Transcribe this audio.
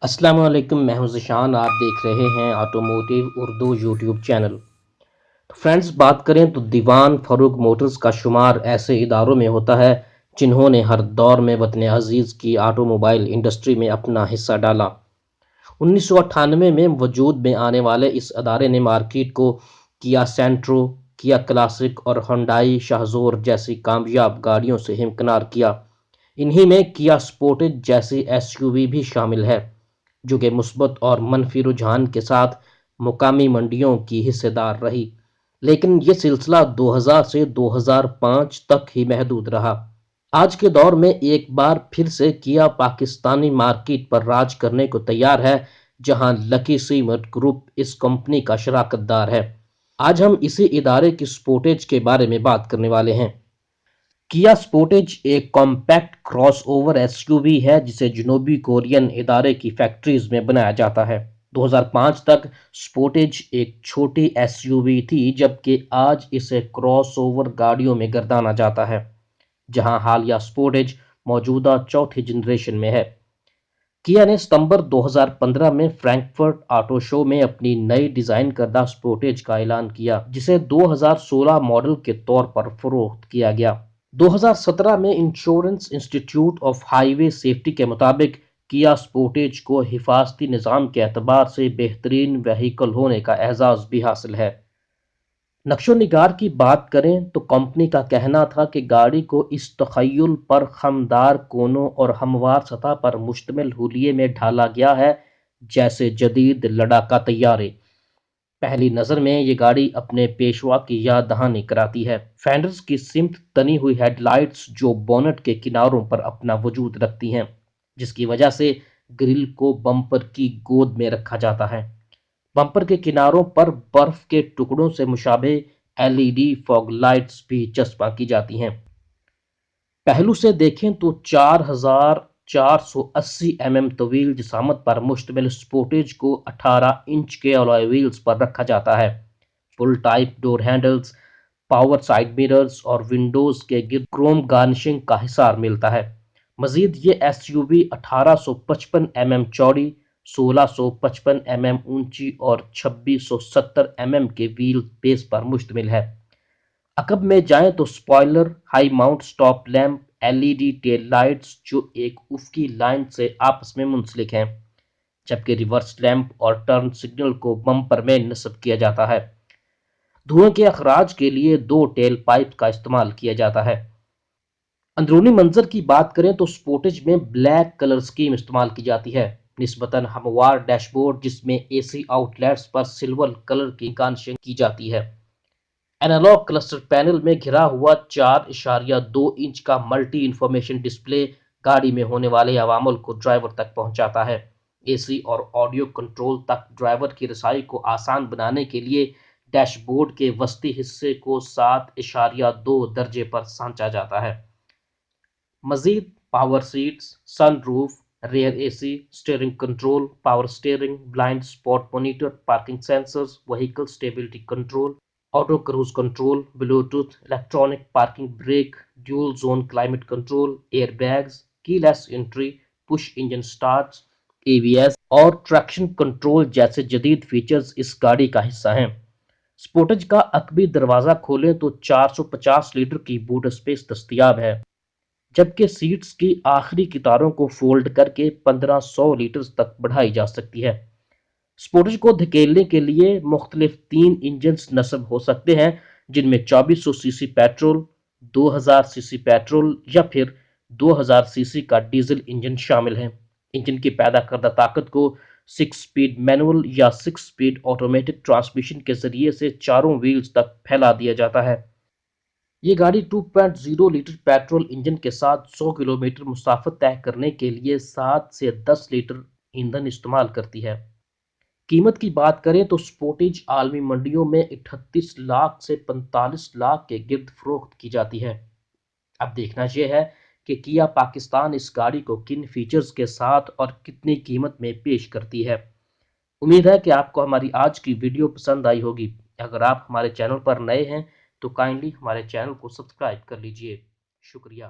السلام علیکم، میں ہوں ذیشان۔ آپ دیکھ رہے ہیں automotive Urdu YouTube channel. Friends, بات کریں تو دیوان فروغ موٹرز کا شمار ایسے اداروں میں ہوتا ہے جنہوں نے ہر دور میں وطن عزیز کی آٹو موبائل انڈسٹری میں اپنا حصہ ڈالا۔ 1998 میں وجود میں آنے والے اس ادارے نے مارکیٹ کو کیا سینٹرو، کیا کلاسک اور ہنڈائی شاہزور جیسی کامیاب گاڑیوں سے ہمکنار کیا۔ انہی میں کیا سپورٹیج جیسی ایس یو وی بھی شامل ہے، جو کہ مثبت اور منفی رجحان کے ساتھ مقامی منڈیوں کی حصہ دار رہی، لیکن یہ سلسلہ 2000 سے 2005 تک ہی محدود رہا۔ آج کے دور میں ایک بار پھر سے کیا پاکستانی مارکیٹ پر راج کرنے کو تیار ہے، جہاں لکی سیمنٹ گروپ اس کمپنی کا شراکت دار ہے۔ آج ہم اسی ادارے کی سپورٹیج کے بارے میں بات کرنے والے ہیں۔ کیا سپورٹیج ایک compact crossover S U V ہے جسے جنوبی کورین ادارے کی فیکٹریز میں بنایا جاتا ہے۔ 2005 تک سپورٹیج ایک چھوٹی ایس یو وی تھی، جبکہ آج اسے کراس اوور گاڑیوں میں گردانا جاتا ہے، جہاں حالیہ سپورٹیج موجودہ چوتھی جنریشن میں ہے۔ کیا نے ستمبر 2015 میں فرینکفرٹ آٹو شو میں اپنی نئی ڈیزائن کردہ سپورٹیج کا اعلان کیا، جسے 2016 ماڈل کے طور پر فروخت کیا گیا۔ 2017 میں انشورنس انسٹی ٹیوٹ آف ہائی وے سیفٹی کے مطابق کیا سپورٹیج کو حفاظتی نظام کے اعتبار سے بہترین وہیکل ہونے کا اعزاز بھی حاصل ہے۔ نقش و نگار کی بات کریں تو کمپنی کا کہنا تھا کہ گاڑی کو اس تخیل پر خمدار کونوں اور ہموار سطح پر مشتمل حلیے میں ڈھالا گیا ہے جیسے جدید لڑاکا طیارے۔ پہلی نظر میں یہ گاڑی اپنے پیشوا کی یاد دہانی کراتی ہے۔ فینڈرز کی سمت تنی ہوئی ہیڈ لائٹس جو بونٹ کے کناروں پر اپنا وجود رکھتی ہیں، جس کی وجہ سے گرل کو بمپر کی گود میں رکھا جاتا ہے۔ بمپر کے کناروں پر برف کے ٹکڑوں سے مشابہ L E D fog lights بھی چسپاں کی جاتی ہیں۔ پہلو سے دیکھیں تو 4480 طویل جسامت پر مشتمل سپورٹیج کو 18 انچ کے الوائے ویلز پر رکھا جاتا ہے۔ فل ٹائپ ڈور ہینڈلز، پاور سائیڈ مررز اور ونڈوز کے گرد کروم گارنشنگ کا حصار ملتا ہے۔ مزید یہ ایس یو وی 1855 چوڑی، 1655 اونچی اور 2670 کے ویل بیس پر مشتمل ہے۔ عقب میں جائیں تو spoiler, high mount stop lamp, L E D tail lights جو ایک افقی لائن سے آپس میں منسلک ہیں، جبکہ ریورس لیمپ اور ٹرن سگنل کو بمپر میں نصب کیا جاتا ہے۔ دھوئیں کے اخراج کے لیے 2 ٹیل پائپ کا استعمال کیا جاتا ہے۔ اندرونی منظر کی بات کریں تو سپورٹیج میں بلیک کلر اسکیم استعمال کی جاتی ہے، نسبتاً ہموار ڈیش بورڈ جس میں اے سی آؤٹ لیٹس پر سلور کلر کی گارنشنگ کی جاتی ہے۔ اینالاگ کلسٹر پینل میں گھرا ہوا 4.2 انچ کا ملٹی انفارمیشن ڈسپلے گاڑی میں ہونے والے عوامل کو ڈرائیور تک پہنچاتا ہے۔ اے سی اور آڈیو کنٹرول تک ڈرائیور کی رسائی کو آسان بنانے کے لیے ڈیش بورڈ کے وسطی حصے کو 7.2 درجے پر سانچا جاتا ہے۔ مزید power seats, sunroof, rear A C, steering control, power steering, blind spot monitor, parking sensors, vehicle stability control, auto cruise control, Bluetooth, electronic parking brake, dual zone climate control, airbags, keyless entry, push engine starts, A B S اور traction control جیسے جدید features اس گاڑی کا حصہ ہیں۔ سپورٹیج کا عقبی دروازہ کھولیں تو 450 لیٹر کی بوٹ اسپیس دستیاب ہے، جبکہ سیٹس کی آخری قطاروں کو فولڈ کر کے 1500 لیٹر تک بڑھائی جا سکتی ہے۔ سپورٹیج کو دھکیلنے کے لیے مختلف 3 انجنز نصب ہو سکتے ہیں، جن میں 2400 سی سی پیٹرول، 2000 سی سی پیٹرول یا پھر 2000 سی سی کا ڈیزل انجن شامل ہیں۔ انجن کی پیدا کردہ طاقت کو 6 سپیڈ مینول یا 6 سپیڈ آٹومیٹک ٹرانسمیشن کے ذریعے سے چاروں ویلز تک پھیلا دیا جاتا ہے۔ یہ گاڑی 2.0 لیٹر پیٹرول انجن کے ساتھ 100 کلومیٹر مسافت طے کرنے کے لیے 7 سے 10 لیٹر ایندھن استعمال کرتی ہے۔ قیمت کی بات کریں تو سپورٹیج عالمی منڈیوں میں 38 لاکھ سے 45 لاکھ کے گرد فروخت کی جاتی ہے۔ اب دیکھنا یہ ہے کہ کیا پاکستان اس گاڑی کو کن فیچرز کے ساتھ اور کتنی قیمت میں پیش کرتی ہے۔ امید ہے کہ آپ کو ہماری آج کی ویڈیو پسند آئی ہوگی۔ اگر آپ ہمارے چینل پر نئے ہیں تو کائنڈلی ہمارے چینل کو سبسکرائب کر لیجئے۔ شکریہ۔